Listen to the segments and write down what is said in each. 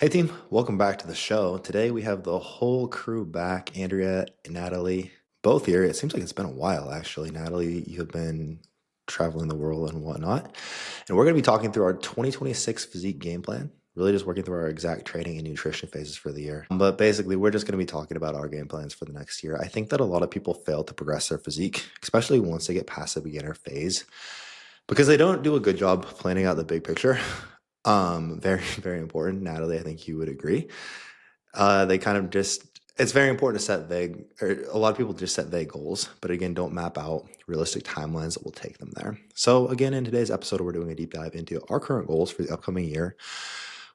Hey team, welcome back to the show. Today we have the whole crew back. Andrea and Natalie, both here. It seems like it's been a while actually. Natalie, you have been traveling the world and whatnot. And we're going to be talking through our 2026 physique game plan, really just working through our exact training and nutrition phases for the year. But basically, we're just going to be talking about our game plans for the next year. I think that a lot of people fail to progress their physique, especially once they get past the beginner phase, because they don't do a good job planning out the big picture. Very, very important. Natalie, I think you would agree. They kind of just, it's very important to set vague, or a lot of people just set vague goals, but again, don't map out realistic timelines that will take them there. So again, in today's episode, we're doing a deep dive into our current goals for the upcoming year,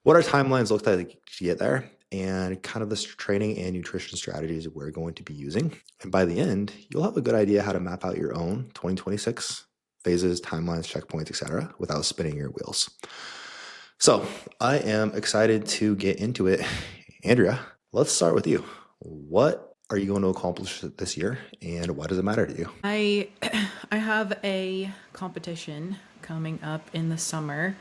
what our timelines look like to get there, and kind of the training and nutrition strategies we're going to be using. And by the end, you'll have a good idea how to map out your own 2026 phases, timelines, checkpoints, etc., without spinning your wheels. So I am excited to get into it. Andrea, let's start with you. What are you going to accomplish this year, and why does it matter to you? I I have a competition coming up in the summer.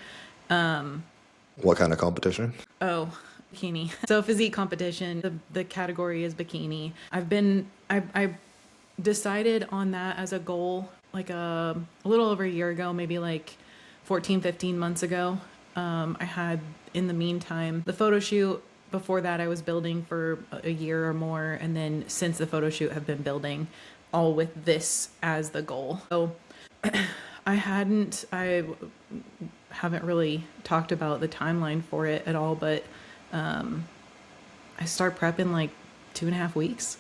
What kind of competition? Oh, bikini. So physique competition. The category is bikini. I decided on that as a goal like a little over a year ago, maybe like 14, 15 months ago. I had in the meantime the photo shoot. Before that, I was building for a year or more, and then since the photo shoot, have been building all with this as the goal. So I haven't really talked about the timeline for it at all, but I start prepping like 2.5 weeks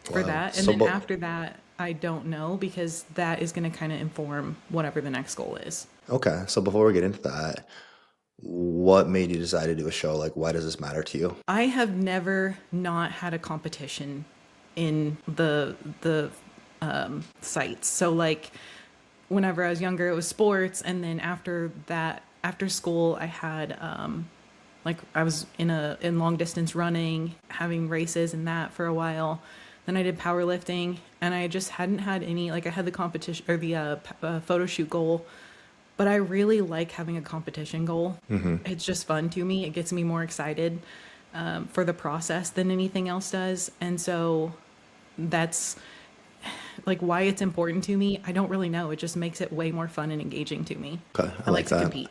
for Wow. that. And then after that, I don't know, because that is going to kind of inform whatever the next goal is. Okay, so before we get into that, what made you decide to do a show? Like, why does this matter to you? I have never not had a competition in the sites. So like whenever I was younger, it was sports, and then after that, after school, I had like I was in long distance running, having races and that for a while. Then I did powerlifting, and I just hadn't had any, like I had the competition or the photo shoot goal, but I really like having a competition goal. It's just fun to me. It gets me more excited for the process than anything else does. And so that's like why it's important to me. I don't really know. It just makes it way more fun and engaging to me. Okay, I I like like to that. compete.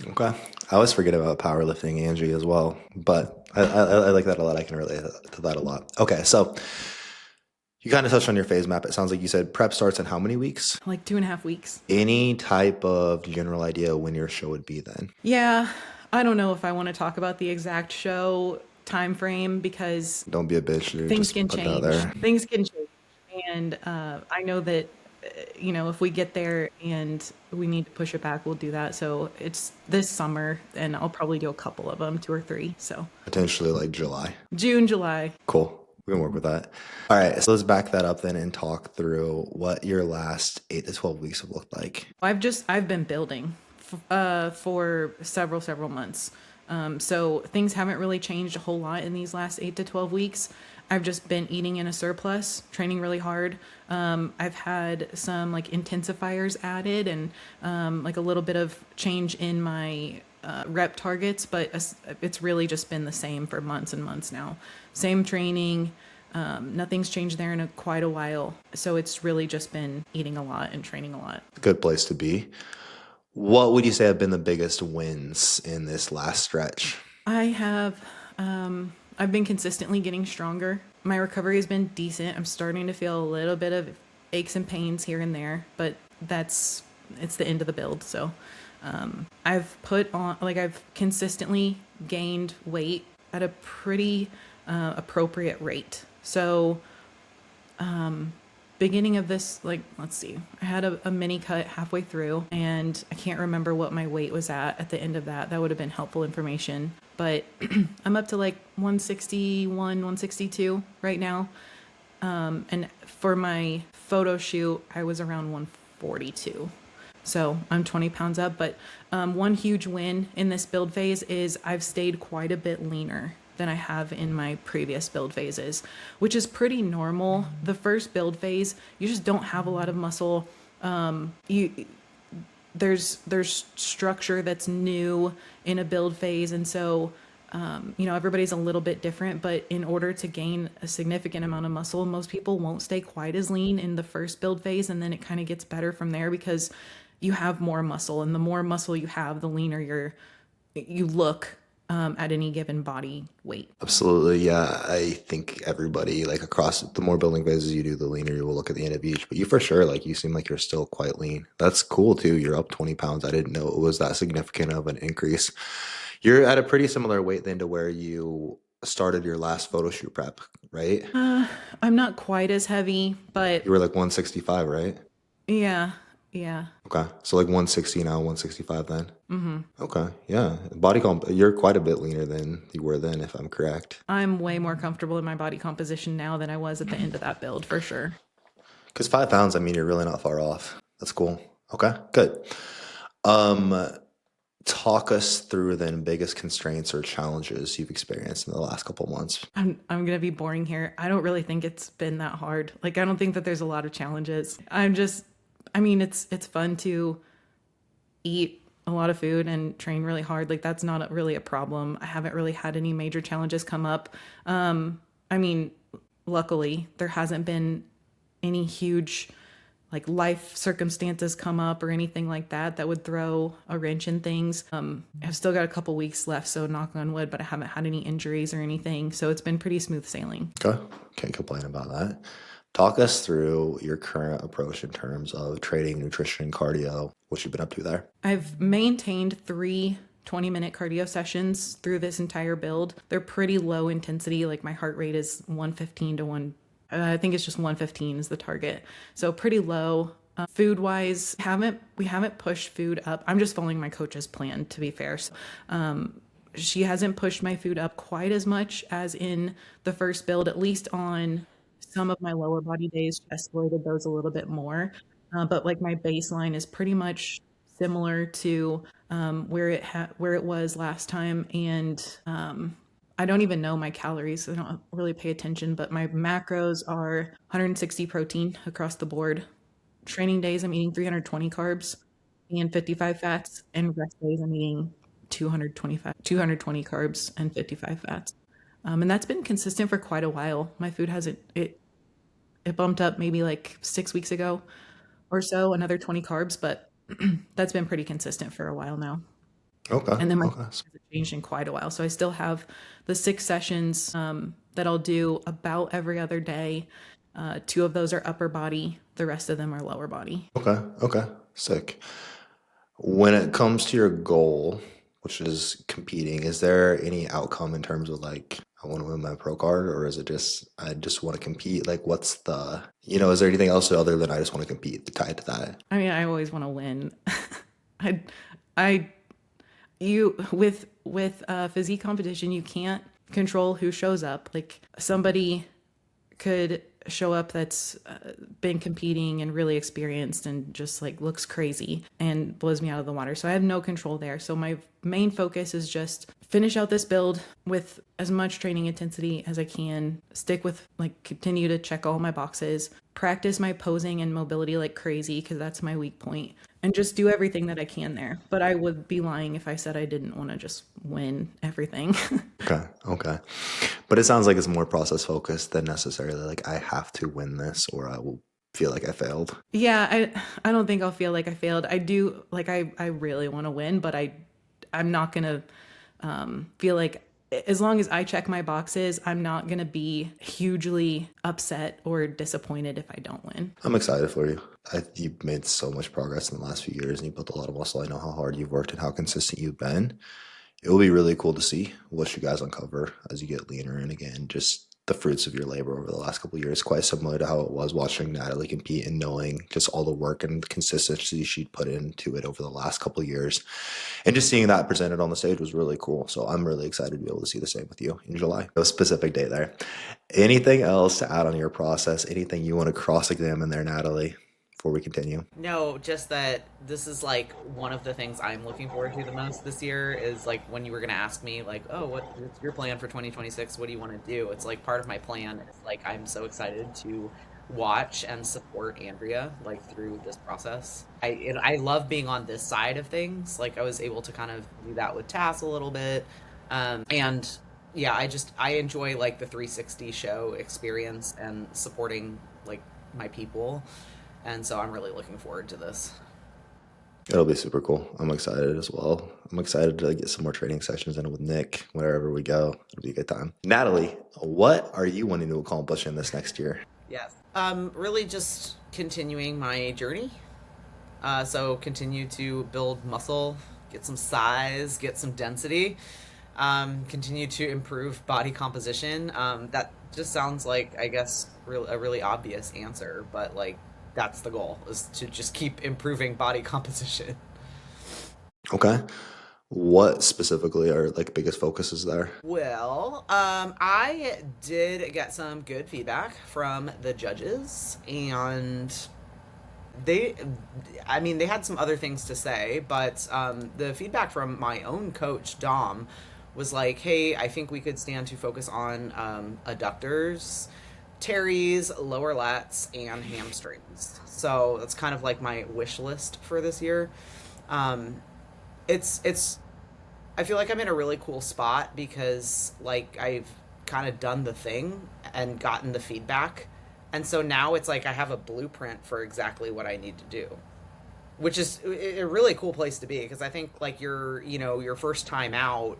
Okay, I always forget about powerlifting, Angie, as well, but I like that a lot. I can relate to that a lot. Okay, so you kind of touched on your phase map. It sounds like you said prep starts in how many weeks? Like 2.5 weeks. Any type of general idea when your show would be then? Yeah, I don't know if I want to talk about the exact show time frame, because Don't be a bitch, dude. things Just can put it out change. there. Things can change. And I know that, if we get there and we need to push it back, we'll do that. So it's this summer, and I'll probably do a couple of them, 2 or 3. So Potentially like July. June, July. Cool. We can work with that. All right, so let's back that up then and talk through what your last 8 to 12 weeks have looked like. I've been building for several months. So things haven't really changed a whole lot in these last 8 to 12 weeks. I've just been eating in a surplus, training really hard. I've had some like intensifiers added, and like a little bit of change in my rep targets, but it's really just been the same for months and months now. Same training. Nothing's changed there in quite a while. So it's really just been eating a lot and training a lot. Good place to be. What would you say have been the biggest wins in this last stretch? I have, I've been consistently getting stronger. My recovery has been decent. I'm starting to feel a little bit of aches and pains here and there, but it's the end of the build. So, I've consistently gained weight at a pretty appropriate rate. So, beginning of this, like, let's see, I had a mini cut halfway through, and I can't remember what my weight was at the end of that. That would have been helpful information. But I'm up to like 161, 162 right now. And for my photo shoot, I was around 142. So I'm 20 pounds up. But one huge win in this build phase is I've stayed quite a bit leaner than I have in my previous build phases, which is pretty normal. The first build phase, you just don't have a lot of muscle. there's structure that's new in a build phase, and so everybody's a little bit different. But in order to gain a significant amount of muscle, most people won't stay quite as lean in the first build phase, and then it kind of gets better from there because you have more muscle, and the more muscle you have, the leaner you look at any given body weight. Absolutely, yeah. I think everybody, like across the more building phases you do, the leaner you will look at the end of each. But you for sure, like you seem like you're still quite lean. That's cool too. You're up 20 pounds. I didn't know it was that significant of an increase. You're at a pretty similar weight then to where you started your last photo shoot prep, right? Uh, I'm not quite as heavy, but You were like 165, right? yeah, yeah. Okay. So like 160 now, 165 then. Okay. Yeah. Body comp, you're quite a bit leaner than you were then, if I'm correct. I'm way more comfortable in my body composition now than I was at the end of that build, for sure. Because 5 pounds, I mean, you're really not far off. That's cool. Okay, good. Um, Talk us through then biggest constraints or challenges you've experienced in the last couple months. I'm gonna be boring here. I don't really think it's been that hard. Like, I don't think that there's a lot of challenges. I mean, it's fun to eat a lot of food and train really hard. Like, that's not really a problem. I haven't really had any major challenges come up. I mean, luckily there hasn't been any huge like life circumstances come up or anything like that that would throw a wrench in things. I've still got a couple weeks left, so knock on wood, but I haven't had any injuries or anything, so it's been pretty smooth sailing. Okay, can't complain about that. Talk us through your current approach in terms of training, nutrition, cardio, what you've been up to there. I've maintained three 20-minute cardio sessions through this entire build. They're pretty low intensity, like my heart rate is 115 to 1, I think it's just 115 is the target. So pretty low. Food wise, we haven't pushed food up. I'm just following my coach's plan, to be fair. So, she hasn't pushed my food up quite as much as in the first build, at least on some of my lower body days. She escalated those a little bit more. But like my baseline is pretty much similar to where it was last time, and I don't even know my calories. So I don't really pay attention, but my macros are 160 protein across the board. Training days, I'm eating 320 carbs and 55 fats, and rest days, I'm eating 220 carbs and 55 fats. And that's been consistent for quite a while. My food hasn't, it bumped up maybe like 6 weeks ago or so, another 20 carbs, but that's been pretty consistent for a while now. Okay, And then my okay. hasn't changed in quite a while. So I still have the 6 sessions that I'll do about every other day. Two of those are upper body, the rest of them are lower body. Okay, okay, sick. When it comes to your goal, which is competing, is there any outcome in terms of like, I want to win my pro card, or is it just, I just want to compete? Like, what's the, is there anything else other than I just want to compete tied to that? I mean, I always want to win. I, I, you with physique competition, you can't control who shows up. Like somebody could show up that's been competing and really experienced and just like looks crazy and blows me out of the water. So I have no control there. So my main focus is just finish out this build with as much training intensity as I can, stick with like continue to check all my boxes, practice my posing and mobility like crazy because that's my weak point, and just do everything that I can there. But I would be lying if I said I didn't want to just win everything. Okay, okay. But it sounds like it's more process focused than necessarily like I have to win this or I will feel like I failed. Yeah, I don't think I'll feel like I failed. I do like I really want to win, but I'm not gonna feel like as long as I check my boxes, I'm not gonna be hugely upset or disappointed if I don't win. I'm excited for you. You've made so much progress in the last few years and you built a lot of muscle. I know how hard you've worked and how consistent you've been. It will be really cool to see what you guys uncover as you get leaner. And again, just the fruits of your labor over the last couple of years, quite similar to how it was watching Natalie compete and knowing just all the work and consistency she'd put into it over the last couple of years. And just seeing that presented on the stage was really cool. So I'm really excited to be able to see the same with you in July. No specific date there. Anything else to add on your process? Anything you want to cross-examine there, Natalie, before we continue? No, just that this is like one of the things I'm looking forward to the most this year is like when you were going to ask me like, "Oh, what's your plan for 2026? What do you want to do?" It's like part of my plan is like I'm so excited to watch and support Andrea like through this process. I love being on this side of things. Like I was able to kind of do that with Tass a little bit. And yeah, I enjoy like the 360 show experience and supporting like my people. And so I'm really looking forward to this. It'll be super cool. I'm excited as well. I'm excited to get some more training sessions in with Nick wherever we go. It'll be a good time. Natalie, what are you wanting to accomplish in this next year? Yes. Really just continuing my journey. So continue to build muscle, get some size, get some density, continue to improve body composition. That just sounds like, I guess, a really obvious answer, but like that's the goal is to just keep improving body composition. Okay. What specifically are like biggest focuses there? Well, I did get some good feedback from the judges, and they, I mean, they had some other things to say, but the feedback from my own coach, Dom, was like, hey, I think we could stand to focus on adductors, teres, lower lats, and hamstrings. So that's kind of like my wish list for this year. Um, it's I feel like I'm in a really cool spot because like I've kind of done the thing and gotten the feedback. And so now it's like I have a blueprint for exactly what I need to do, which is a really cool place to be because I think like your first time out,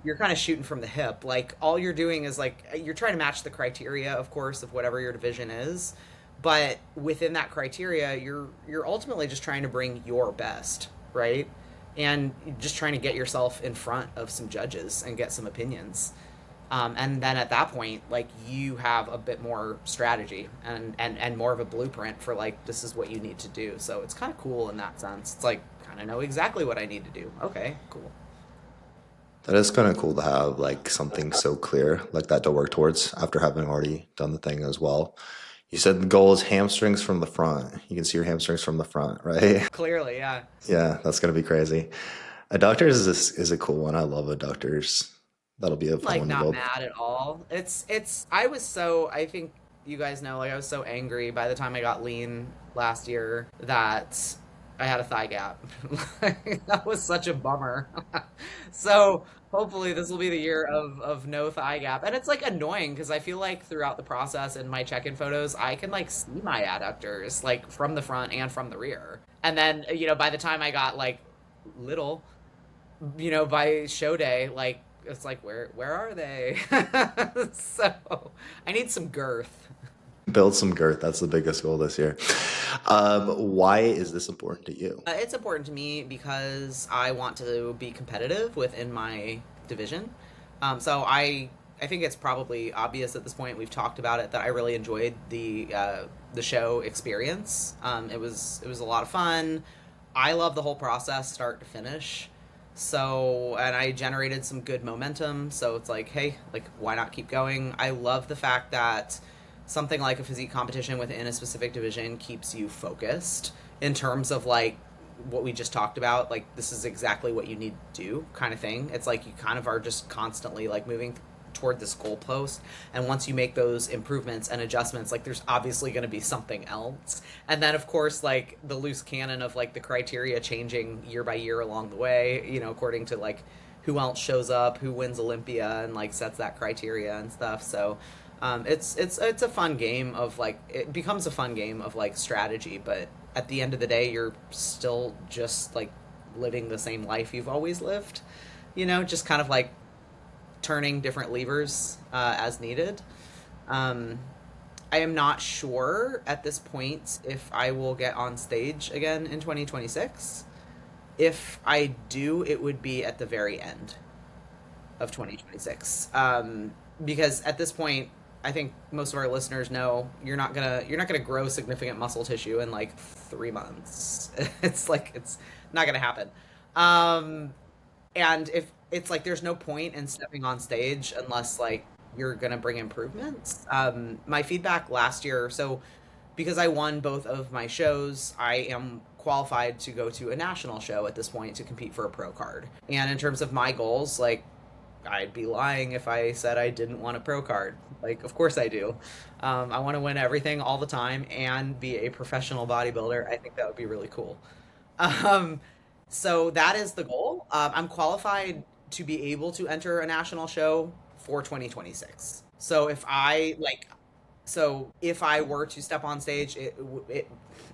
you're kind of shooting from the hip. Like all you're doing is like you're trying to match the criteria, of course, of whatever your division is. But within that criteria, you're ultimately just trying to bring your best, right? And just trying to get yourself in front of some judges and get some opinions. And then at that point, like you have a bit more strategy and more of a blueprint for like this is what you need to do. So it's kind of cool in that sense. It's like kind of know exactly what I need to do. Okay, cool. That is kind of cool to have like something so clear like that to work towards after having already done the thing as well. You said the goal is hamstrings from the front. You can see your hamstrings from the front, right? Clearly, yeah. Yeah, that's gonna be crazy. Adductors is a cool one. I love adductors. That'll be a fun Like one to not build. mad at all. It's I was so I think you guys know like I was so angry by the time I got lean last year that I had a thigh gap. Like, that was such a bummer. So hopefully this will be the year of no thigh gap. And it's like annoying because I feel like throughout the process in my check-in photos, I can like see my adductors like from the front and from the rear. And then, by the time I got like little, by show day, like it's like where are they? So I need some girth. Build some girth. That's the biggest goal this year. Why is this important to you? It's important to me because I want to be competitive within my division. So I think it's probably obvious at this point. We've talked about it that I really enjoyed the show experience. It was a lot of fun. I love the whole process, start to finish. So, and I generated some good momentum. So it's like, hey, like, why not keep going? I love the fact that something like a physique competition within a specific division keeps you focused in terms of like what we just talked about. Like, this is exactly what you need to do, kind of thing. It's like you kind of are just constantly like moving toward this goalpost, and once you make those improvements and adjustments, like there's obviously going to be something else. And then of course like the loose cannon of like the criteria changing year by year along the way, according to like who else shows up, who wins Olympia, and like sets that criteria and stuff. So it's a fun game of like it becomes a fun game of like strategy, but at the end of the day you're still just like living the same life you've always lived, just kind of like turning different levers as needed. Um, I am not sure at this point if I will get on stage again in 2026. If I do, it would be at the very end of 2026. Because at this point, I think most of our listeners know you're not gonna grow significant muscle tissue in like 3 months. It's not gonna happen. Um, and if it's like there's no point in stepping on stage unless like you're gonna bring improvements. My feedback last year, so because I won both of my shows, I am qualified to go to a national show at this point to compete for a pro card. And in terms of my goals, like I'd be lying if I said I didn't want a pro card. Like, of course I do. I want to win everything all the time and be a professional bodybuilder. I think that would be really cool. Um, so that is the goal. I'm qualified to be able to enter a national show for 2026. So if I were to step on stage,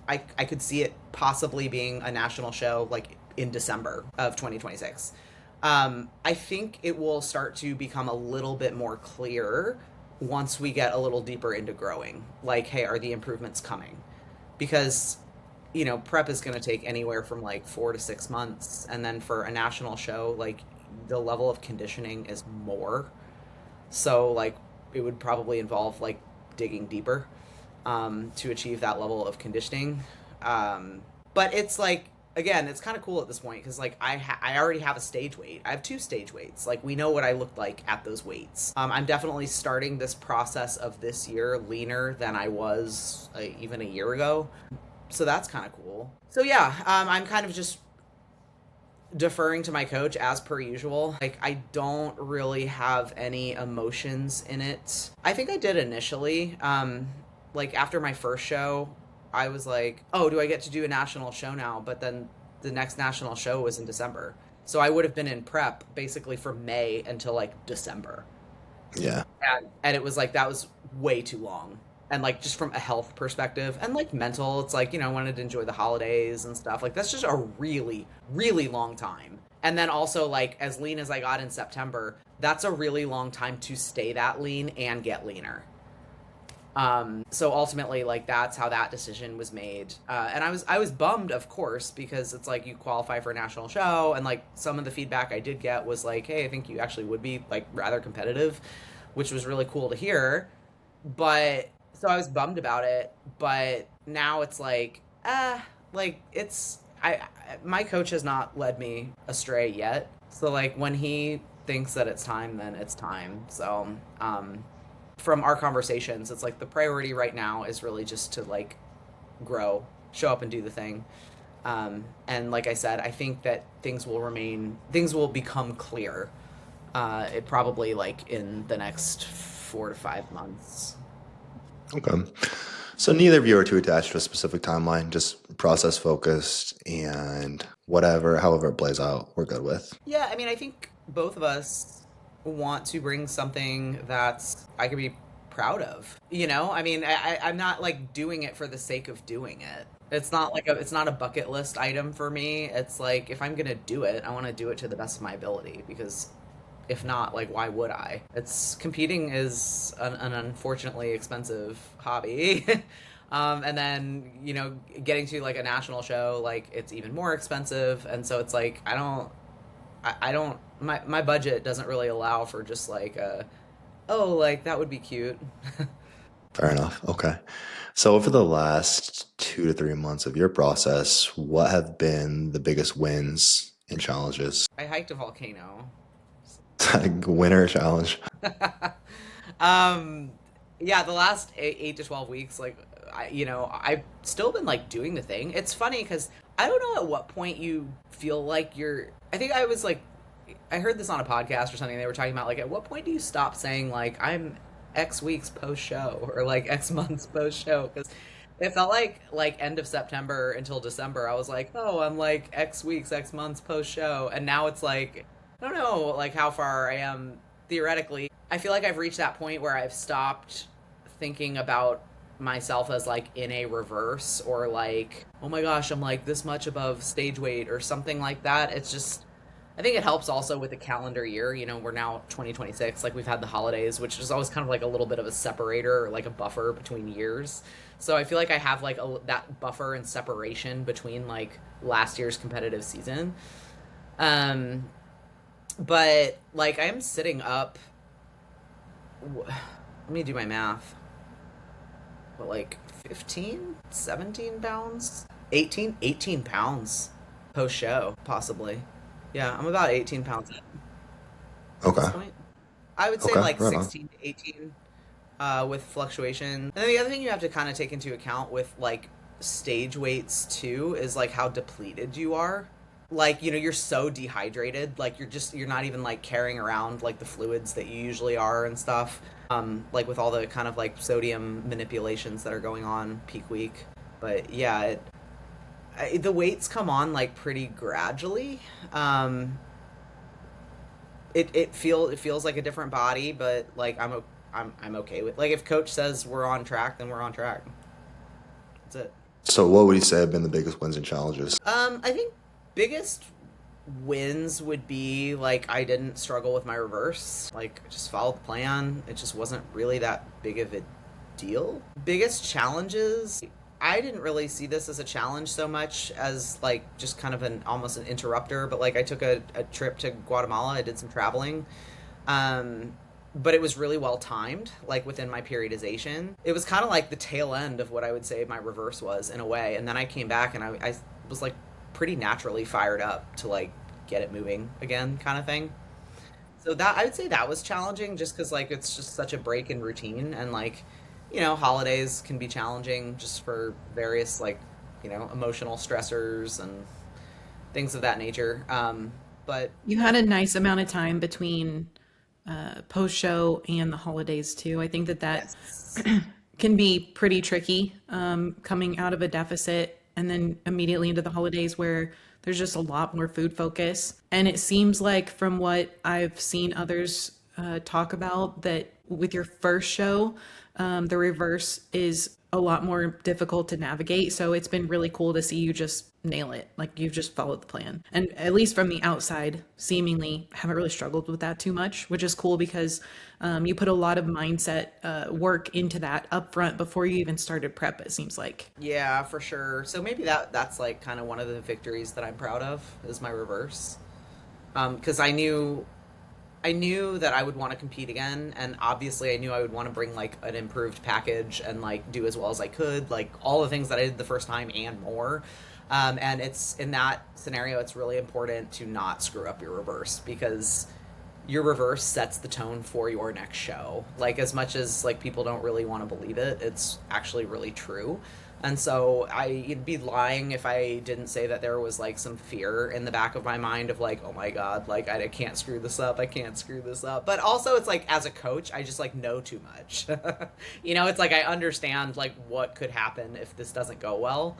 I could see it possibly being a national show like in December of 2026. I think it will start to become a little bit more clear once we get a little deeper into growing. Like, hey, are the improvements coming? Because prep is going to take anywhere from like 4 to 6 months, and then for a national show, like the level of conditioning is more. So like it would probably involve like digging deeper to achieve that level of conditioning. But it's like again, it's kind of cool at this point because like I already have a stage weight. I have two stage weights. Like we know what I looked like at those weights. I'm definitely starting this process of this year leaner than I was even a year ago. So that's kind of cool. So yeah, I'm kind of just deferring to my coach as per usual. Like I don't really have any emotions in it. I think I did initially. Like after my first show, I was like, "Oh, do I get to do a national show now?" But then the next national show was in December. So I would have been in prep basically from May until like December. Yeah. And it was like that was way too long. And like just from a health perspective and like mental, it's like, I wanted to enjoy the holidays and stuff. Like that's just a really, really long time. And then also like as lean as I got in September, that's a really long time to stay that lean and get leaner. So ultimately like that's how that decision was made. And I was bummed, of course, because it's like you qualify for a national show and like some of the feedback I did get was like, hey, I think you actually would be like rather competitive, which was really cool to hear. But so I was bummed about it, but now it's like it's my coach has not led me astray yet. So like when he thinks that it's time, then it's time. So from our conversations, it's like the priority right now is really just to like grow, show up and do the thing. And like I said, I think that things will become clear. It probably like in the next 4 to 5 months. Okay. So neither of you are too attached to a specific timeline, just process focused and whatever, however it plays out, we're good with. Yeah, I mean, I think both of us want to bring something that I could be proud of. I mean, I'm not like doing it for the sake of doing it. It's not a bucket list item for me. It's like if I'm gonna do it, I want to do it to the best of my ability because if not, like why would I? It's competing is an unfortunately expensive hobby. And then getting to like a national show, like it's even more expensive, and so it's like I don't my budget doesn't really allow for just like oh like that would be cute. Fair enough. Okay. So over the last 2 to 3 months of your process, what have been the biggest wins and challenges? I hiked a volcano. Winner challenge. um yeah, the last 8 to 12 weeks, like I've still been like doing the thing. It's funny because I don't know at what point you feel like you're. I think I was like, I heard this on a podcast or something. They were talking about like, at what point do you stop saying like I'm X weeks post show or like X months post show? Because it felt like end of September until December. I was like, oh, I'm like X weeks, X months post show, and now it's like I don't know like how far I am theoretically. I feel like I've reached that point where I've stopped thinking about myself as like in a reverse or like oh my gosh I'm like this much above stage weight or something like that. It's just I think it helps also with the calendar year. We're now 2026, like we've had the holidays, which is always kind of like a little bit of a separator or like a buffer between years. So I feel like I have like that buffer and separation between like last year's competitive season. um but like I'm sitting up, let me do my math, but like 15, 17 pounds, 18 pounds post show, possibly. Yeah, I'm about 18 pounds at this Okay. point. I would say Okay. like Right on. 16 to 18 with fluctuation. And then the other thing you have to kind of take into account with like stage weights too is like how depleted you are. like, you're so dehydrated, like you're not even like carrying around like the fluids that you usually are and stuff, like with all the kind of like sodium manipulations that are going on peak week. But yeah, the weights come on like pretty gradually. um it feels like a different body, but like I'm okay with, like, if coach says we're on track, then we're on track. That's it. So what would you say have been the biggest wins and challenges? I think biggest wins would be like I didn't struggle with my reverse. Like, I just followed the plan. It just wasn't really that big of a deal. Biggest challenges, I didn't really see this as a challenge so much as like just kind of an almost an interrupter. But like, I took a trip to Guatemala. I did some traveling. Um, but it was really well timed, like within my periodization. It was kind of like the tail end of what I would say my reverse was in a way. And then I came back and I was like pretty naturally fired up to like get it moving again, kind of thing. So that, I would say that was challenging, just because like it's just such a break in routine, and like, holidays can be challenging just for various like, emotional stressors and things of that nature. But You had a nice amount of time between post show and the holidays too. I think that yes. can be pretty tricky, coming out of a deficit and then immediately into the holidays where there's just a lot more food focus. And it seems like from what I've seen others talk about, that with your first show, the reverse is a lot more difficult to navigate. So it's been really cool to see you just nail it. Like, you've just followed the plan. And at least from the outside, seemingly haven't really struggled with that too much, which is cool because you put a lot of mindset work into that up front before you even started prep, it seems like. Yeah, for sure. So maybe that's like kind of one of the victories that I'm proud of, is my reverse. Because I knew that I would want to compete again, and obviously I knew I would want to bring like an improved package and like do as well as I could, like all the things that I did the first time and more. And it's in that scenario, it's really important to not screw up your reverse, because your reverse sets the tone for your next show. Like, as much as like people don't really want to believe it, it's actually really true. And so I'd be lying if I didn't say that there was like some fear in the back of my mind of like, oh my God, like I can't screw this up. I can't screw this up. But also, it's like, as a coach, I just like know too much. It's like I understand like what could happen if this doesn't go well.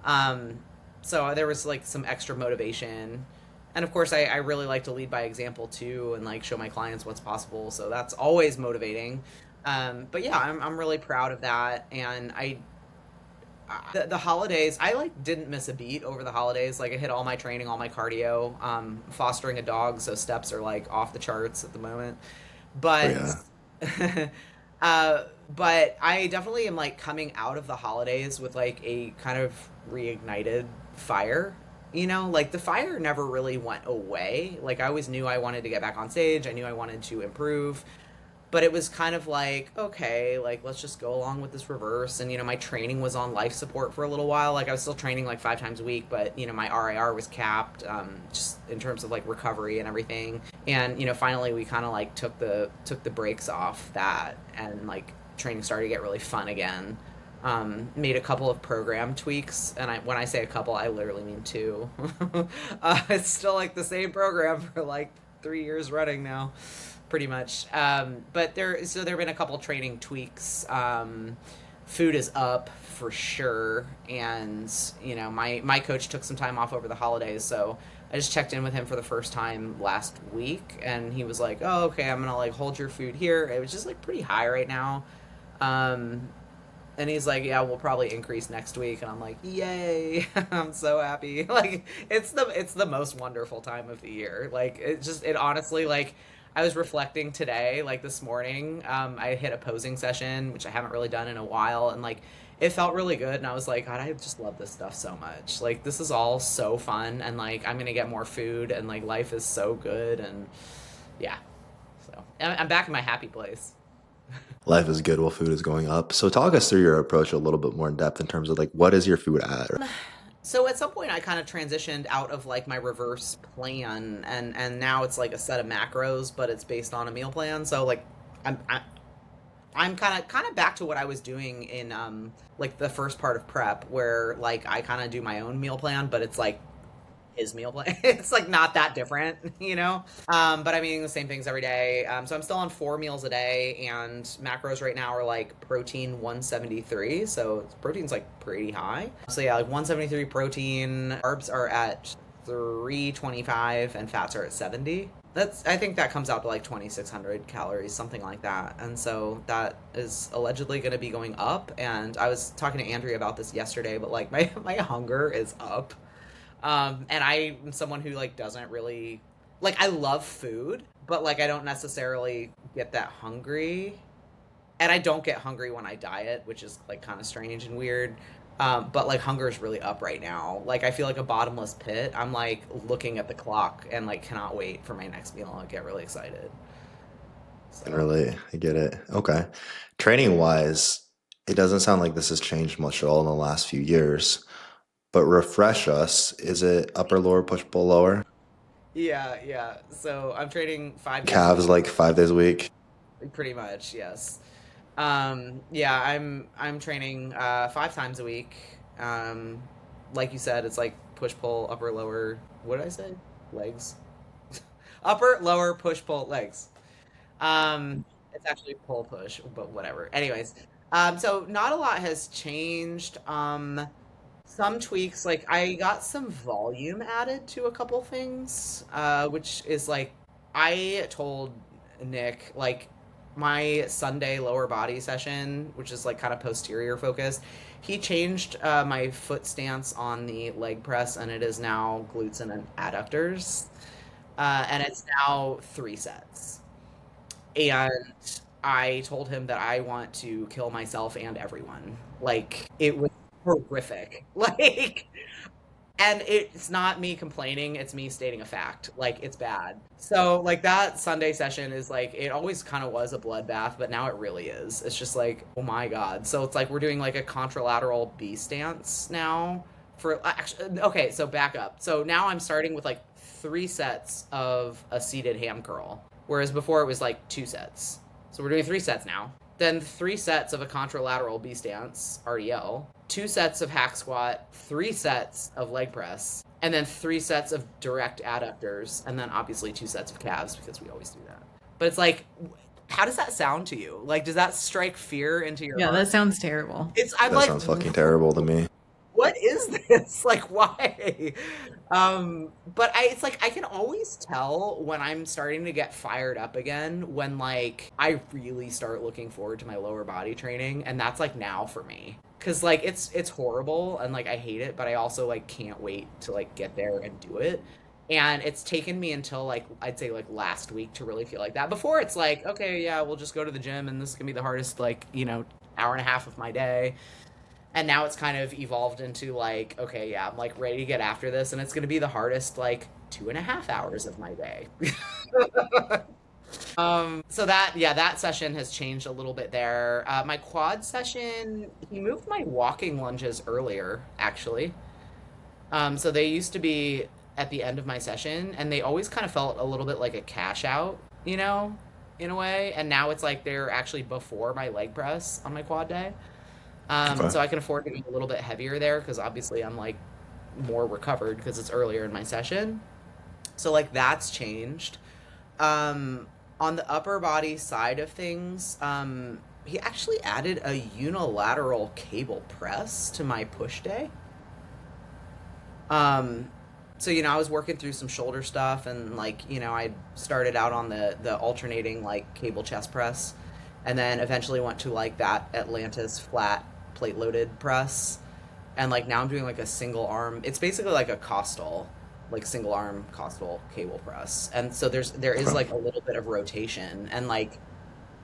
Um, so there was like some extra motivation. And of course, I really like to lead by example too, and like show my clients what's possible. So that's always motivating. But yeah, I'm really proud of that. And the holidays, I like didn't miss a beat over the holidays. Like, I hit all my training, all my cardio, fostering a dog. So steps are like off the charts at the moment. Oh But, yeah. but I definitely am like coming out of the holidays with like a kind of reignited fire. Like, the fire never really went away. Like, I always knew I wanted to get back on stage. I knew I wanted to improve. But it was kind of like, okay, like, let's just go along with this reverse. And, my training was on life support for a little while. Like, I was still training like 5 times a week, but, my RIR was capped, just in terms of like recovery and everything. And, finally we kind of like took the brakes off that, and like training started to get really fun again. Made a couple of program tweaks, and when I say a couple, I literally mean two. It's still like the same program for like 3 years running now, pretty much. But there have been a couple training tweaks. Food is up for sure, and my coach took some time off over the holidays, so I just checked in with him for the first time last week, and he was like, "Oh, okay, I'm gonna like hold your food here." It was just like pretty high right now. Um, and he's like, "Yeah, we'll probably increase next week." And I'm like, "Yay!" I'm so happy. Like, it's the most wonderful time of the year. Like, it honestly, like, I was reflecting today, like this morning. I hit a posing session, which I haven't really done in a while, and like it felt really good. And I was like, God, I just love this stuff so much. Like, this is all so fun, and like I'm gonna get more food, and like life is so good, and yeah. So I'm back in my happy place. Life is good while food is going up. So talk us through your approach a little bit more in depth in terms of like what is your food at? So at some point I kind of transitioned out of like my reverse plan, and now it's like a set of macros, but it's based on a meal plan. So like I'm I, I'm kind of back to what I was doing in like the first part of prep, where like I kind of do my own meal plan, but it's like his meal plan. It's like not that different, you know? But I'm eating the same things every day. So I'm still on 4 meals a day, and macros right now are like protein 173. So protein's like pretty high. So yeah, like 173 protein. Carbs are at 325 and fats are at 70. I think that comes out to like 2,600 calories, something like that. And so that is allegedly going to be going up. And I was talking to Andrea about this yesterday, but like my hunger is up. And I am someone who like doesn't really like, I love food, but like I don't necessarily get that hungry. And I don't get hungry when I diet, which is like kind of strange and weird. But like hunger is really up right now. Like I feel like a bottomless pit. I'm like looking at the clock and like cannot wait for my next meal. I get really excited. And So really, I get it. Okay. Training wise, it doesn't sound like this has changed much at all in the last few years, but refresh us. Is it upper, lower, push, pull, lower? yeah, yeah. So I'm training 5 days a Calves week, like 5 days a week? pretty much. Yes. Yeah, I'm training 5 times a week. Um, like you said, it's like push pull upper lower. What did I say? Legs. Upper lower push pull legs. It's actually pull push, but whatever. Anyways, so not a lot has changed. Some tweaks, like I got some volume added to a couple things, which is like I told Nick like my Sunday lower body session, which is like kind of posterior focused. He changed my foot stance on the leg press, and it is now glutes and adductors, and it's now 3 sets. And I told him that I want to kill myself and everyone. Like it was horrific. Like and it's not me complaining, it's me stating a fact. Like it's bad. So like that Sunday session is like it always kind of was a bloodbath, but now it really is. It's just like, oh my God. So it's like we're doing like a contralateral B stance now for actually okay, so back up. So now I'm starting with like 3 sets of a seated ham curl, whereas before it was like 2 sets. So we're doing 3 sets now. Then 3 sets of a contralateral B stance, RDL, 2 sets of hack squat, 3 sets of leg press, and then 3 sets of direct adductors, and then obviously 2 sets of calves because we always do that. But it's like, how does that sound to you? Like, does that strike fear into your Yeah, that heart? sounds terrible. I'm That like, sounds fucking terrible to me. what is this? Like, why? But it's like I can always tell when I'm starting to get fired up again when like I really start looking forward to my lower body training, and that's like now for me. Cause like it's horrible and like I hate it, but I also like can't wait to like get there and do it. And it's taken me until like I'd say like last week to really feel like that. Before it's like, okay, yeah, we'll just go to the gym and this is gonna be the hardest like, hour and a half of my day. And now it's kind of evolved into like, okay, yeah, I'm like ready to get after this, and it's going to be the hardest like 2.5 hours of my day. So that, yeah, that session has changed a little bit there. My quad session, he moved my walking lunges earlier, actually. So they used to be at the end of my session, and they always kind of felt a little bit like a cash out, in a way. And now it's like they're actually before my leg press on my quad day. Okay. So I can afford to go a little bit heavier there because obviously I'm like more recovered because it's earlier in my session. So like that's changed. On the upper body side of things, he actually added a unilateral cable press to my push day. Um, so I was working through some shoulder stuff, and like I started out on the alternating like cable chest press, and then eventually went to like that Atlantis flat plate loaded press, and like now I'm doing like a single arm. It's basically like a costal, like single arm costal cable press, and so there is Okay. like a little bit of rotation, and like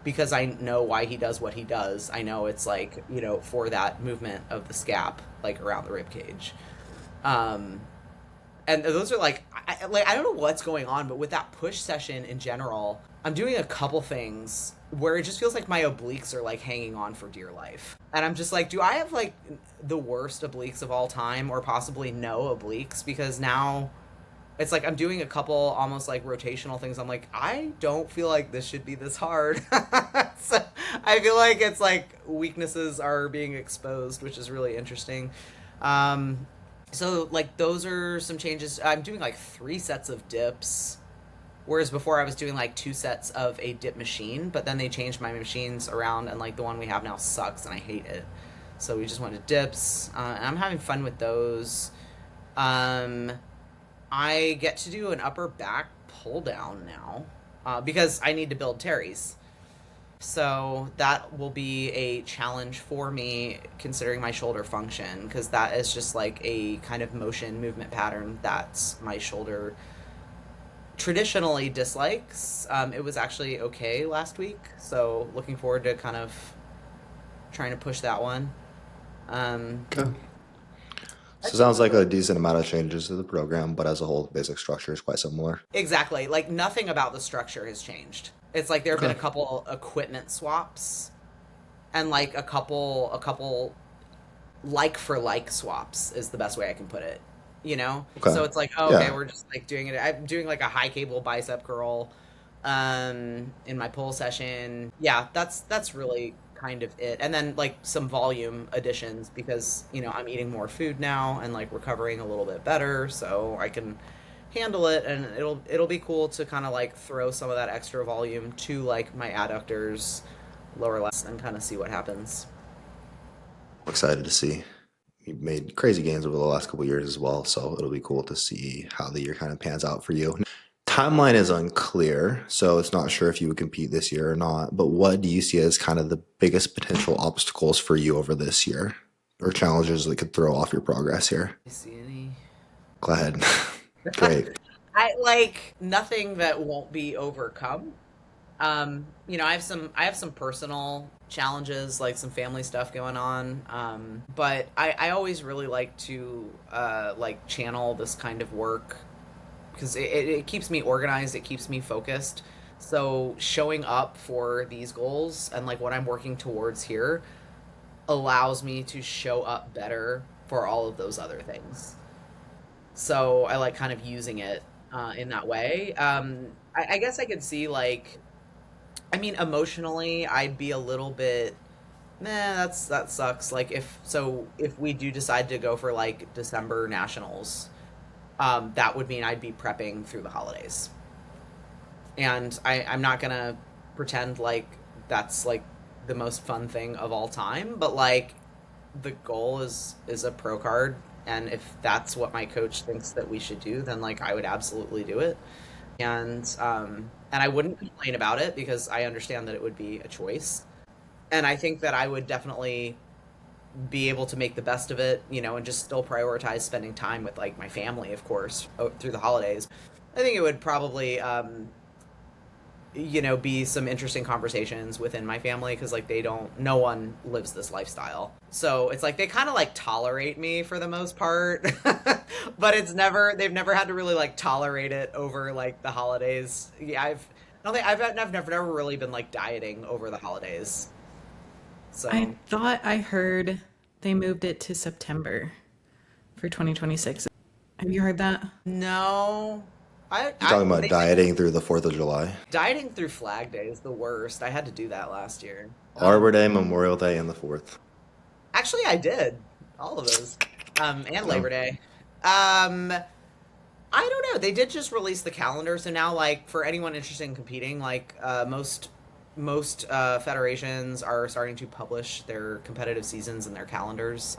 because I know why he does what he does, I know it's like for that movement of the scap like around the rib cage. Um, and those are like I don't know what's going on, but with that push session in general, I'm doing a couple things where it just feels like my obliques are like hanging on for dear life, and I'm just like, do I have like the worst obliques of all time, or possibly no obliques? Because now it's like I'm doing a couple almost like rotational things. I'm like, I don't feel like this should be this hard. So I feel like it's like weaknesses are being exposed, which is really interesting. Um, So like those are some changes. I'm doing like 3 sets of dips, whereas before I was doing like 2 sets of a dip machine. But then they changed my machines around, and like the one we have now sucks, and I hate it. So we just went to dips, and I'm having fun with those. Um, I get to do an upper back pull down now, because I need to build Terry's. So that will be a challenge for me considering my shoulder function, because that is just like a kind of motion movement pattern that my shoulder traditionally dislikes. It was actually okay last week, so looking forward to kind of trying to push that one. Um, Okay. I So it think sounds those like are a decent amount of changes to the program, but as a whole, the basic structure is quite similar. exactly like nothing about the structure has changed. It's like there have been a Okay. couple equipment swaps and like a couple like for like swaps is the best way I can put it. Okay. So it's like, oh, okay, Yeah. we're just like doing it. I'm doing like a high cable bicep curl, in my pull session. Yeah, that's really kind of it. And then like some volume additions because I'm eating more food now and like recovering a little bit better, so I can handle it, and it'll be cool to kind of like throw some of that extra volume to like my adductors, lower lats, and kind of see what happens. I'm excited to see. You made crazy gains over the last couple of years as well, so it'll be cool to see how the year kind of pans out for you. Timeline is unclear, so it's not sure if you would compete this year or not. But what do you see as kind of the biggest potential obstacles for you over this year, or challenges that could throw off your progress here? You see any? Go ahead. Great. I like nothing that won't be overcome. I have some personal challenges, like some family stuff going on. But I always really like to like channel this kind of work because it keeps me organized, it keeps me focused. So showing up for these goals and like what I'm working towards here allows me to show up better for all of those other things. So I like kind of using it in that way. I guess I could see like, I mean, emotionally, I'd be a little bit, nah, that sucks. Like if we do decide to go for like December nationals, that would mean I'd be prepping through the holidays, and I'm not gonna pretend like that's like the most fun thing of all time, but like the goal is a pro card, and if that's what my coach thinks that we should do, then like I would absolutely do it, and I wouldn't complain about it because I understand that it would be a choice, and I think that I would definitely be able to make the best of it, and just still prioritize spending time with like my family, of course, through the holidays. I think it would probably be some interesting conversations within my family because like no one lives this lifestyle. So it's like they kind of like tolerate me for the most part, but they've never had to really like tolerate it over like the holidays. Yeah, I don't think I've never really been like dieting over the holidays. I So thought I heard they moved it to September for 2026. Have you heard that? no, You're talking about they dieting through the 4th of July, dieting through Flag Day is the worst. I had to do that last year. Arbor Day, Memorial Day, and the 4th. Actually, I did all of those, and Labor Um, Day. Um, I don't know. They did just release the calendar, so now like for anyone interested in competing, like most federations are starting to publish their competitive seasons and their calendars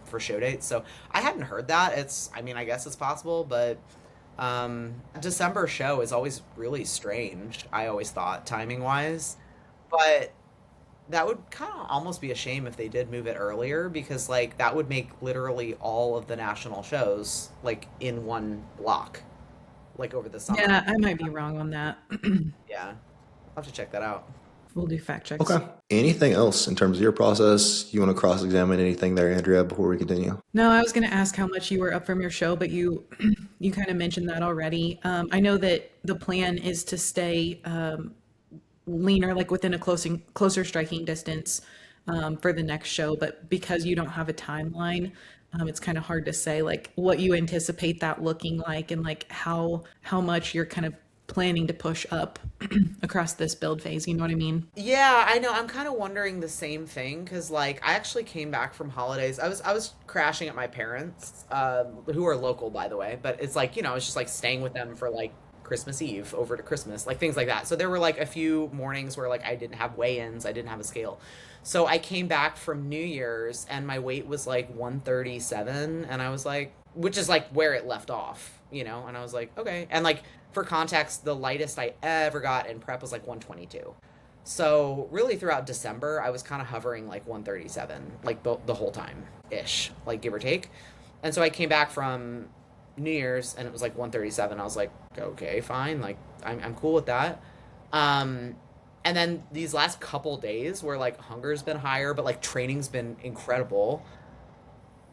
for show dates. So I hadn't heard that. I mean, I guess it's possible, but December show is always really strange. I always thought timing wise, but that would kind of almost be a shame if they did move it earlier because like that would make literally all of the national shows like in one block, like over the summer. Yeah, I might be wrong on that. Yeah, I'll have to check that out. We'll do fact checks. okay. Anything else in terms of your process? You want to cross-examine anything there, Andrea, before we continue? No, I was going to ask how much you were up from your show, but you you kind of mentioned that already. I know that the plan is to stay leaner, like within a closer striking distance for the next show. But because you don't have a timeline, it's kind of hard to say like what you anticipate that looking like and like how much you're kind of planning to push up across this build phase. You know what I mean? Yeah, I know. I'm kind of wondering the same thing because, like, I actually came back from holidays. I was crashing at my parents, who are local, by the way. But it's like, I was just like staying with them for like Christmas Eve over to Christmas, like things like that. So there were like a few mornings where like I didn't have weigh-ins, I didn't have a scale. So I came back from New Year's and my weight was like 137, and I was like, which is like where it left off, And I was like, okay. And like for context, the lightest I ever got in prep was like 122. So really throughout December, I was kind of hovering like 137, like the whole time ish, like give or take. And so I came back from New Year's and it was like 137. I was like, okay, fine. Like I'm cool with that. Um, and then these last couple days where like hunger's been higher, but like training's been incredible.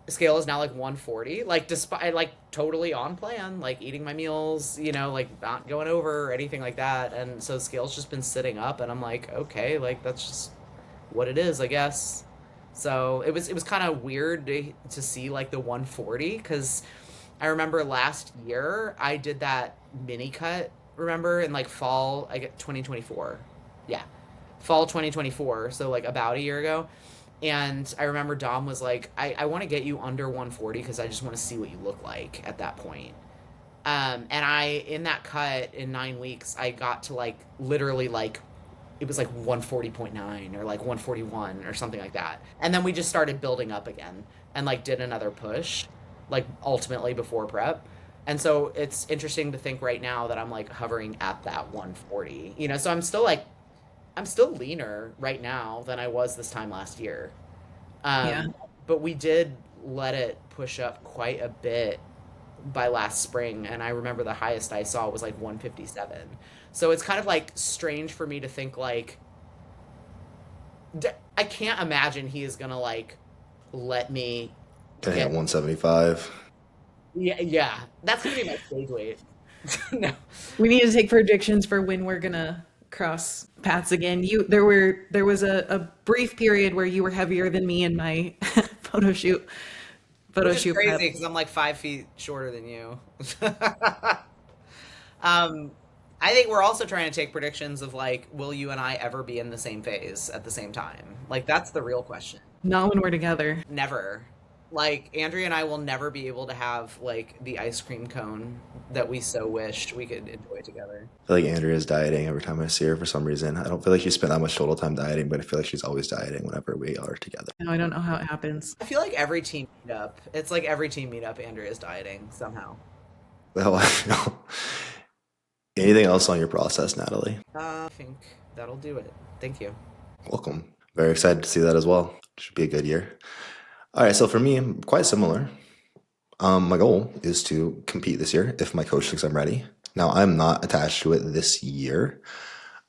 Scale is now like 140, like despite like totally on plan, like eating my meals, like not going over or anything like that. And so scale's just been sitting up and I'm like, okay, like that's just what it is, I guess. So it was kind of weird to see like the 140 because I remember last year I did that mini cut, remember, in like fall, I get 2024. Yeah. Fall 2024, so like about a year ago. And I remember Dom was like, I want to get you under 140 because I just want to see what you look like at that point. And in that cut in 9 weeks, I got to like literally like, it was like 140.9 or like 141 or something like that. And then we just started building up again and like did another push, like ultimately before prep. And so it's interesting to think right now that I'm like hovering at that 140, so I'm still leaner right now than I was this time last year. Yeah. But we did let it push up quite a bit by last spring, and I remember the highest I saw was like 157. So it's kind of like strange for me to think like I can't imagine he is gonna like let me Getting at get 175. yeah, that's gonna be my stage weight. No. We need to take predictions for when we're gonna cross paths again. There was a brief period where you were heavier than me in my photo shoot photo Which is shoot prep. crazy because I'm like 5 feet shorter than you. um, I think we're also trying to take predictions of like, will you and I ever be in the same phase at the same time? Like, that's the real question. Not when we're together. Never. Like, Andrea and I will never be able to have like the ice cream cone that we so wished we could enjoy together. I feel like Andrea's dieting every time I see her for some reason. I don't feel like she spent that much total time dieting, but I feel like she's always dieting whenever we are together. No, I don't know how it happens. I feel like every team meetup, it's like every team meetup, Andrea's dieting somehow. That's how I feel. Anything else on your process, Natalie? I think that'll do it. Thank you. Welcome. Very excited to see that as well. Should be a good year. All right, so for me, I'm quite similar. My goal is to compete this year if my coach thinks I'm ready. Now, I'm not attached to it this year,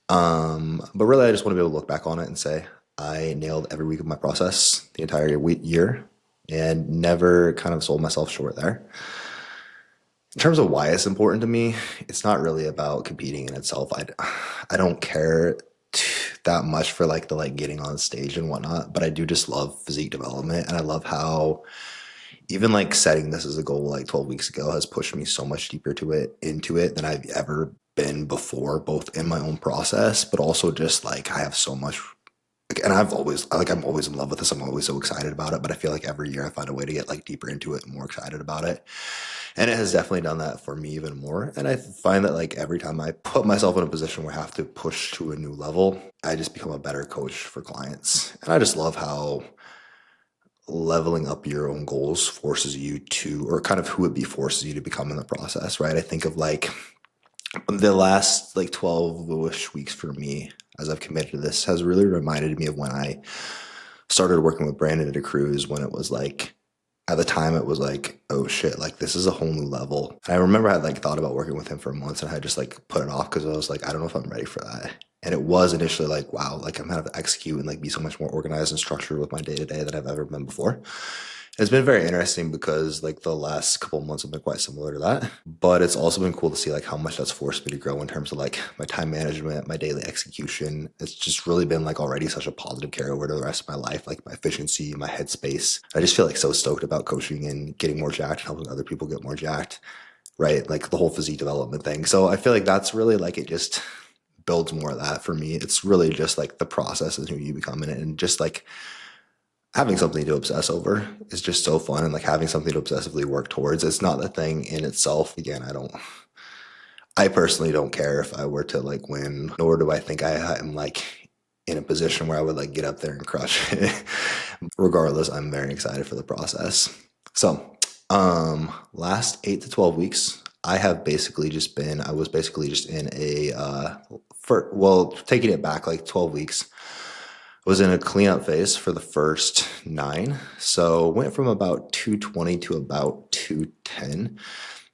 but really, I just want to be able to look back on it and say I nailed every week of my process the entire year and never kind of sold myself short there. In terms of why it's important to me, it's not really about competing in itself. I don't care that much for like the like getting on stage and whatnot, but I do just love physique development, and I love how even like setting this as a goal like 12 weeks ago has pushed me so much deeper into it than I've ever been before, both in my own process, but also just like I have so much. And I'm always in love with this. I'm always so excited about it, but I feel like every year I find a way to get like deeper into it and more excited about it. And it has definitely done that for me even more. And I find that like every time I put myself in a position where I have to push to a new level, I just become a better coach for clients. And I just love how leveling up your own goals forces you to, or kind of who it be forces you to become in the process, right? I think of like the last like 12-ish weeks for me as I've committed to this has really reminded me of when I started working with Brandon at a cruise, when it was like, at the time it was like, oh shit, like this is a whole new level. And I remember I had like thought about working with him for months, and I just like put it off because I was like, I don't know if I'm ready for that. And it was initially like, wow, like I'm gonna have to execute and like be so much more organized and structured with my day to day than I've ever been before. It's been very interesting because like the last couple of months have been quite similar to that, but it's also been cool to see like how much that's forced me to grow in terms of like my time management, my daily execution. It's just really been like already such a positive carryover to the rest of my life, like my efficiency, my headspace. I just feel like so stoked about coaching and getting more jacked and helping other people get more jacked. right? Like the whole physique development thing. So I feel like that's really like it just builds more of that for me. It's really just like the process and who you become in it, and just like having something to obsess over is just so fun, and like having something to obsessively work towards. It's not the thing in itself. Again, I personally don't care if I were to like win, nor do I think I am like in a position where I would like get up there and crush it. Regardless, I'm very excited for the process. So, last 8 to 12 weeks, I was basically just in a, taking it back like 12 weeks, was in a cleanup phase for the first 9. So went from about 220 to about 210.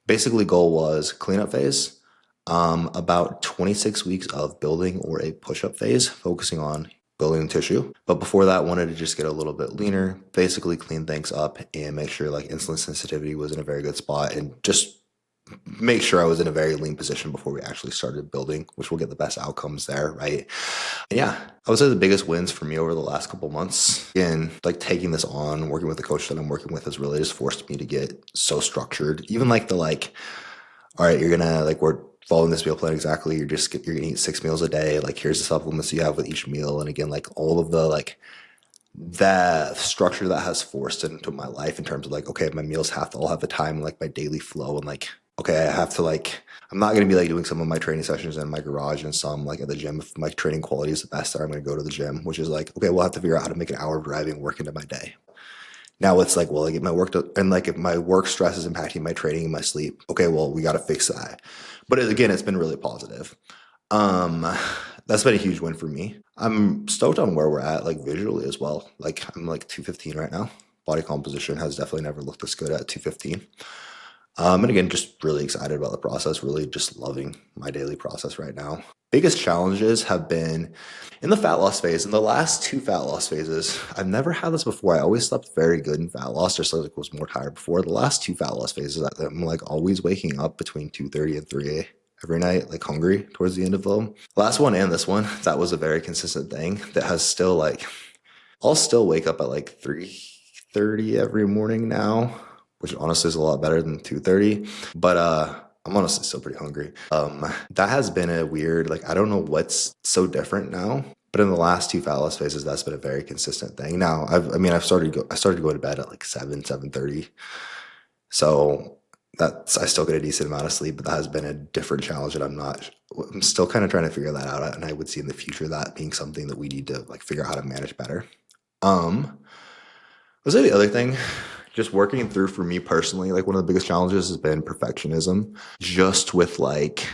Basically, goal was cleanup phase, about 26 weeks of building or a push-up phase, focusing on building tissue. But before that, wanted to just get a little bit leaner, basically clean things up and make sure like insulin sensitivity was in a very good spot, and just make sure I was in a very lean position before we actually started building, which will get the best outcomes there, right? And yeah, I would say the biggest wins for me over the last couple months, again, like taking this on, working with the coach that I'm working with, has really just forced me to get so structured. Even like the like, all right, you're gonna like we're following this meal plan exactly. You're gonna eat 6 meals a day. Like here's the supplements you have with each meal, and again, like all of the like that structure that has forced into my life in terms of like, okay, my meals have to all have the time, like my daily flow, and like, okay, I have to like, I'm not going to be like doing some of my training sessions in my garage and some like at the gym. If my training quality is the best there, I'm going to go to the gym, which is like, okay, we'll have to figure out how to make an hour of driving work into my day. Now it's like, well, I get my work to, and like if my work stress is impacting my training and my sleep, okay, well, we got to fix that. But again, it's been really positive. Um, that's been a huge win for me. I'm stoked on where we're at, like visually as well. Like I'm like 215 right now. Body composition has definitely never looked this good at 215. And again, just really excited about the process, really just loving my daily process right now. Biggest challenges have been in the fat loss phase. In the last 2 fat loss phases, I've never had this before. I always slept very good in fat loss, just like was more tired before. The last 2 fat loss phases, I'm like always waking up between 2:30 and 3 every night, like hungry towards the end of them. Last one and this one, that was a very consistent thing that has still like, I'll still wake up at like 3:30 every morning now, which honestly is a lot better than 2:30. But I'm honestly still pretty hungry. That has been a weird, like I don't know what's so different now. But in the last 2 fat loss phases, that's been a very consistent thing. Now, I started going to bed at like 7:30. So I still get a decent amount of sleep, but that has been a different challenge, and I'm still kind of trying to figure that out. And I would see in the future that being something that we need to like figure out how to manage better. Was it the other thing? Just working through for me personally, like one of the biggest challenges has been perfectionism, just with like,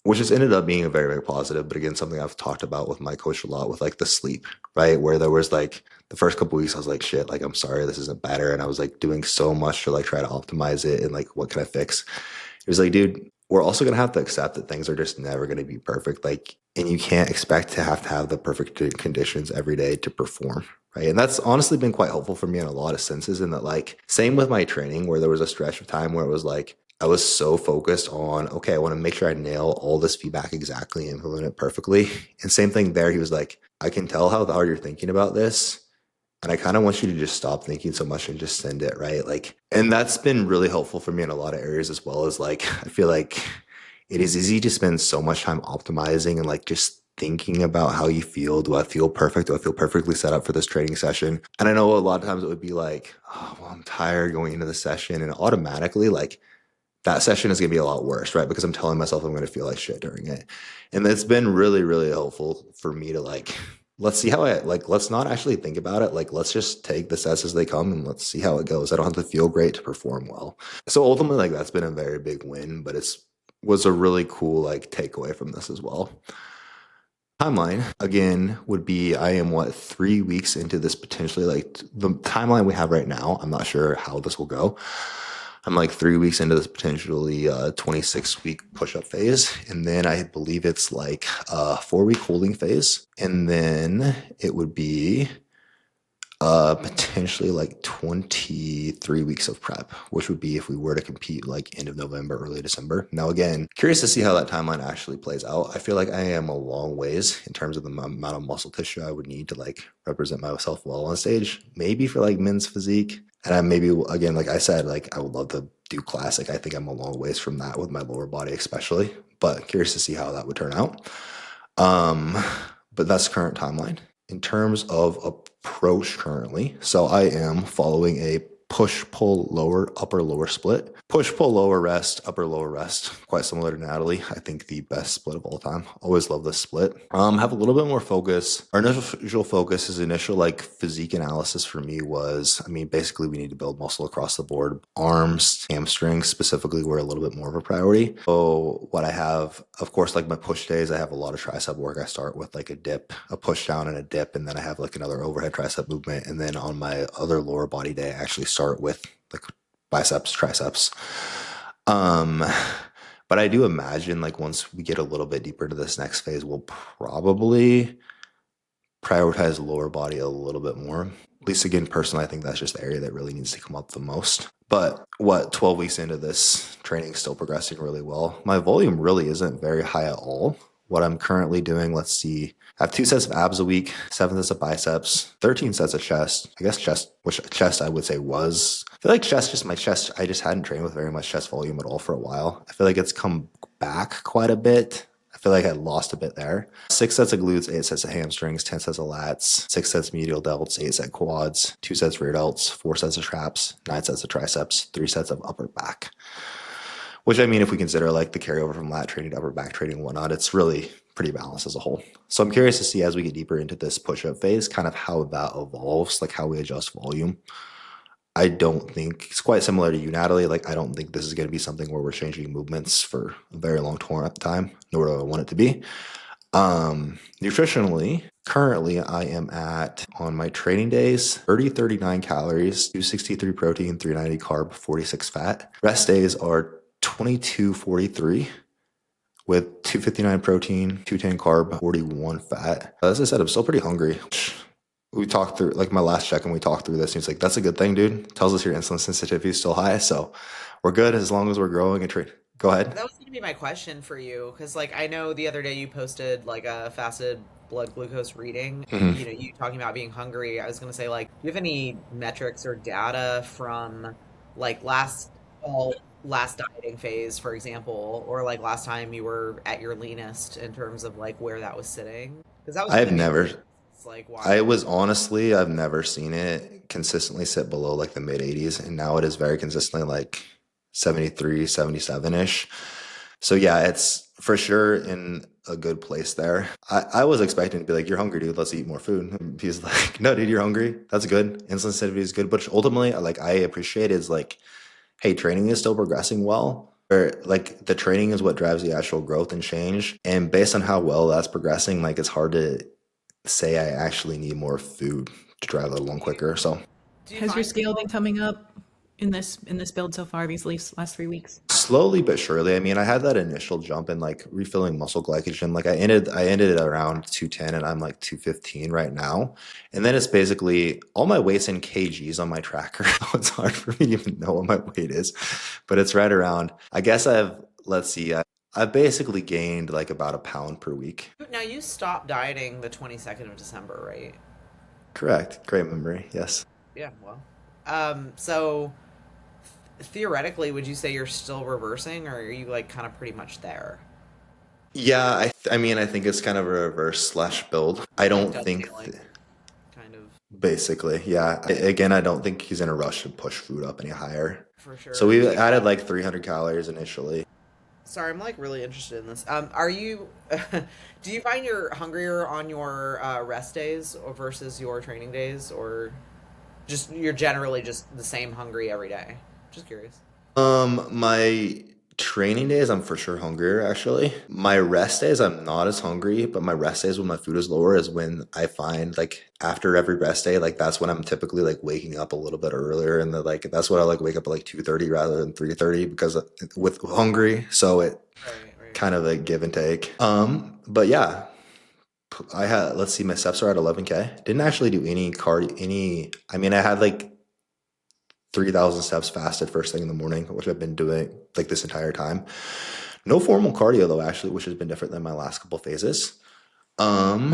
which has ended up being a very, very positive, but again, something I've talked about with my coach a lot with like the sleep, right? Where there was like the first couple weeks, I was like, shit, like, I'm sorry, this isn't better. And I was like doing so much to like try to optimize it and like, what can I fix? It was like, dude, we're also going to have to accept that things are just never going to be perfect. Like, and you can't expect to have the perfect conditions every day to perform. Right. And that's honestly been quite helpful for me in a lot of senses, in that like, same with my training, where there was a stretch of time where it was like, I was so focused on, okay, I want to make sure I nail all this feedback exactly and implement it perfectly. And same thing there. He was like, I can tell how hard you're thinking about this, and I kind of want you to just stop thinking so much and just send it, right? Like, and that's been really helpful for me in a lot of areas, as well as like, I feel like it is easy to spend so much time optimizing and like just thinking about how you feel. Do I feel perfect? Do I feel perfectly set up for this training session? And I know a lot of times it would be like, oh, well, I'm tired going into the session. And automatically, like, that session is going to be a lot worse, right? Because I'm telling myself I'm going to feel like shit during it. And it's been really, really helpful for me to like, let's see how let's not actually think about it. Like, let's just take the sets as they come and let's see how it goes. I don't have to feel great to perform well. So ultimately, like, that's been a very big win, but was a really cool like takeaway from this as well. Timeline again would be, I am 3 weeks into this, potentially, like the timeline we have right now. I'm not sure how this will go. I'm like 3 weeks into this potentially 26-week push-up phase. And then I believe it's like a 4-week holding phase. And then it would be potentially like 23 weeks of prep, which would be if we were to compete like end of November, early December. Now, again, curious to see how that timeline actually plays out. I feel like I am a long ways in terms of the amount of muscle tissue I would need to like represent myself well on stage, maybe for like men's physique. And I maybe, again, like I said, like I would love to do classic. I think I'm a long ways from that with my lower body, especially, but curious to see how that would turn out. Um, but that's current timeline. In terms of approach currently, so I am following a push pull lower upper lower split. Push pull lower rest, upper lower rest. Quite similar to Natalie. I think the best split of all time. Always love this split. Have a little bit more focus. Our initial focus, his initial like physique analysis for me was, I mean, basically we need to build muscle across the board. Arms, hamstrings specifically were a little bit more of a priority. So what I have, of course, like my push days, I have a lot of tricep work. I start with like a dip, a push down and a dip, and then I have like another overhead tricep movement. And then on my other lower body day, I actually start with like biceps, triceps. Um, but I do imagine like once we get a little bit deeper into this next phase, we'll probably prioritize lower body a little bit more. At least again, personally, I think that's just the area that really needs to come up the most. But 12 weeks into this training, still progressing really well. My volume really isn't very high at all. What I'm currently doing, let's see, I have 2 sets of abs a week, 7 sets of biceps, 13 sets of chest. I guess chest, which chest I would say was, I feel like my chest, I just hadn't trained with very much chest volume at all for a while. I feel like it's come back quite a bit. I feel like I lost a bit there. 6 sets of glutes, 8 sets of hamstrings, 10 sets of lats, 6 sets medial delts, 8 set quads, 2 sets rear delts, 4 sets of traps, 9 sets of triceps, 3 sets of upper back. Which I mean, if we consider like the carryover from lat training to upper back training and whatnot, it's really pretty balanced as a whole. So I'm curious to see as we get deeper into this push-up phase, kind of how that evolves, like how we adjust volume. I don't think it's quite similar to you, Natalie. Like, I don't think this is going to be something where we're changing movements for a very long time, nor do I want it to be. Nutritionally, currently I am at, on my training days, 39 calories, 263 protein, 390 carb, 46 fat. Rest days are 22:43 with 259 protein, 210 carb, 41 fat. As I said, I'm still pretty hungry. We talked through, like my last check and we talked through this and he's like, that's a good thing, dude. Tells us your insulin sensitivity is still high. So we're good as long as we're growing and training. Go ahead. That was going to be my question for you, because like I know the other day you posted like a fasted blood glucose reading. Mhm. You know, you talking about being hungry. I was going to say, like, do you have any metrics or data from like last dieting phase, for example, or like last time you were at your leanest in terms of like where that was sitting? Because that was going I've to be never, it's like I why. was honestly, I've never seen it consistently sit below like the mid 80s. And now it is very consistently like 73, 77-ish. So yeah, it's for sure in a good place there. I was expecting to be like, you're hungry, dude. Let's eat more food. And he's like, no, dude, you're hungry. That's good. Insulin sensitivity is good. But ultimately, like I appreciate is like, hey, training is still progressing well. Or like the training is what drives the actual growth and change. And based on how well that's progressing, like it's hard to say I actually need more food to drive that along Do you quicker. So do you Has your find scale been yourself? coming up in this build so far these last 3 weeks? slowly but surely. I mean, I had that initial jump in like refilling muscle glycogen. Like I ended at around 210 and I'm like 215 right now. And then it's basically all my weight's in kgs on my tracker. So it's hard for me to even know what my weight is. But it's right around. I guess let's see, I've basically gained like about a pound per week. Now you stopped dieting the 22nd of December, right? Correct. Great memory. Yes. Yeah, well. So theoretically, would you say you're still reversing, or are you like kind of pretty much there? Yeah, I mean, I think it's kind of a reverse slash build. I It don't does think feel like kind of basically, yeah. Again, I don't think he's in a rush to push food up any higher. for So sure. we added like 300 calories initially. Sorry, I'm like really interested in this. Are you? Do you find you're hungrier on your rest days or versus your training days, or just you're generally just the same hungry every day? Just curious. My training days, I'm for sure hungrier actually. My rest days, I'm not as hungry, but my rest days when my food is lower is when I find like after every rest day, like that's when I'm typically like waking up a little bit earlier and like that's what I like wake up at like 2:30 rather than 3:30 because with hungry. So it Right, right. kind of a give and take. But yeah, I had, let's see, my steps are at 11K. Didn't actually do any I mean, I had like 3,000 steps fasted first thing in the morning, which I've been doing like this entire time. No formal cardio though, actually, which has been different than my last couple phases. Um,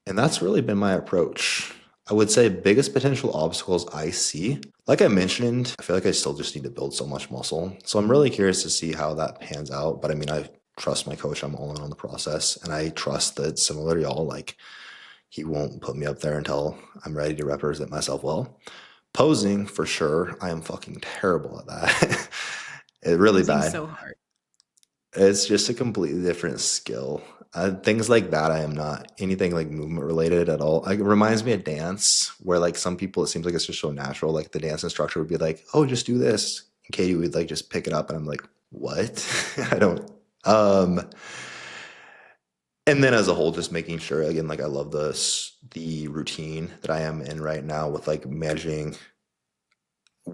and that's really been my approach. I would say biggest potential obstacles I see. Like I mentioned, I feel like I still just need to build so much muscle. So I'm really curious to see how that pans out. But I mean, I trust my coach. I'm all in on the process. And I trust that similar to y'all, like he won't put me up there until I'm ready to represent myself well. Posing, for sure. I am fucking terrible at that. It really Posing bad. so hard. It's just a completely different skill. Things like that, I am not anything like movement related at all. Like, it reminds me of dance, where like some people, it seems like it's just so natural. Like the dance instructor would be like, "Oh, just do this," and Katie would like just pick it up, and I'm like, "What?" I don't. Um, and then as a whole, just making sure again, like I love the routine that I am in right now with like managing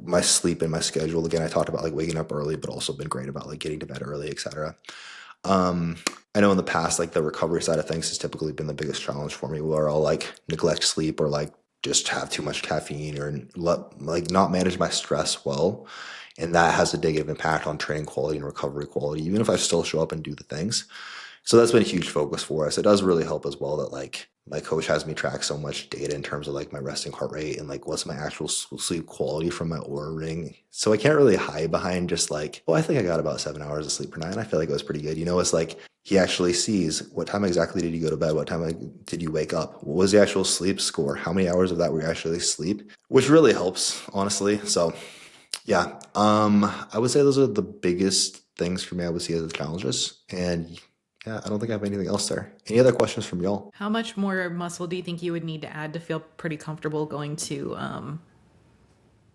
my sleep and my schedule. Again, I talked about like waking up early, but also been great about like getting to bed early, etc. Um, I know in the past, like the recovery side of things has typically been the biggest challenge for me, where I'll like neglect sleep or like just have too much caffeine or like not manage my stress well. And that has a negative impact on training quality and recovery quality, even if I still show up and do the things. So that's been a huge focus for us. It does really help as well that like my coach has me track so much data in terms of like my resting heart rate and like what's my actual sleep quality from my Oura ring. So I can't really hide behind just like, oh, I think I got about 7 hours of sleep per night. And I feel like it was pretty good. You know, it's like he actually sees what time exactly did you go to bed? What time did you wake up? What was the actual sleep score? How many hours of that were you actually asleep? Which really helps, honestly. So yeah, I would say those are the biggest things for me I would see as the challenges. And yeah, I don't think I have anything else there. Any other questions from y'all? How much more muscle do you think you would need to add to feel pretty comfortable going to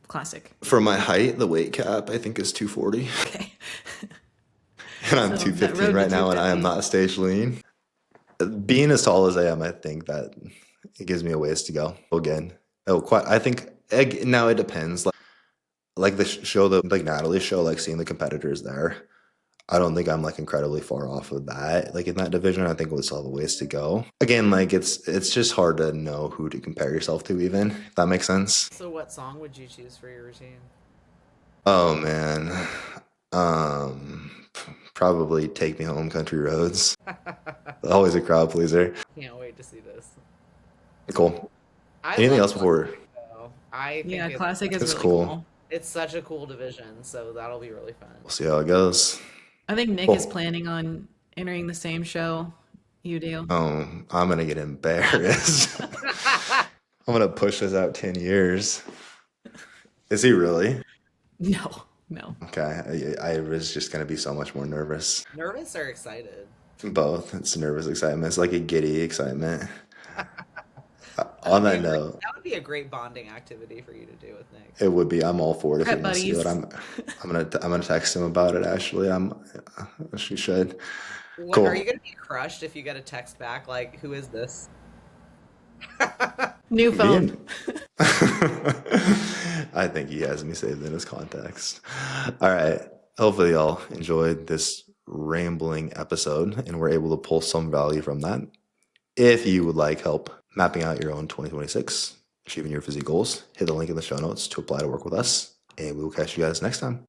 classic? For my height, the weight cap I think is 240, Okay. and I'm So that 215 road to right now, and I am 250. not stage lean. Being as tall as I am, I think that it gives me a ways to go. Again, oh, quite. I think now it depends. Like the show, the like Natalie show, like seeing the competitors there. I don't think I'm like incredibly far off of that. Like in that division, I think we still have a ways to go. Again, like it's just hard to know who to compare yourself to, even if that makes sense. So, what song would you choose for your routine? Oh man, probably "Take Me Home, Country Roads." Always a crowd pleaser. Can't wait to see this. Cool. I Anything love else before? classic though. I think Yeah, classic is It's really cool. cool. it's such a cool division, so that'll be really fun. We'll see how it goes. I think Nick is Cool. planning on entering the same show you do. I'm gonna get embarrassed. I'm gonna push this out 10 years. Is he really? No, no. Okay, I was just gonna be so much more nervous. Nervous or excited? Both. It's nervous excitement. It's like a giddy excitement. That On would be that a great note, that would be a great bonding activity for you to do with Nick. it would be. I'm all for it if he Prep wants to do it. buddies. I'm gonna text him about it. Actually, she should. What are you Cool. gonna be crushed if you get a text back like, "Who is this?" New phone. Being, I think he has me saved in his contacts. All right. Hopefully, y'all enjoyed this rambling episode and were able to pull some value from that. If you would like help mapping out your own 2026, achieving your physique goals, hit the link in the show notes to apply to work with us. And we will catch you guys next time.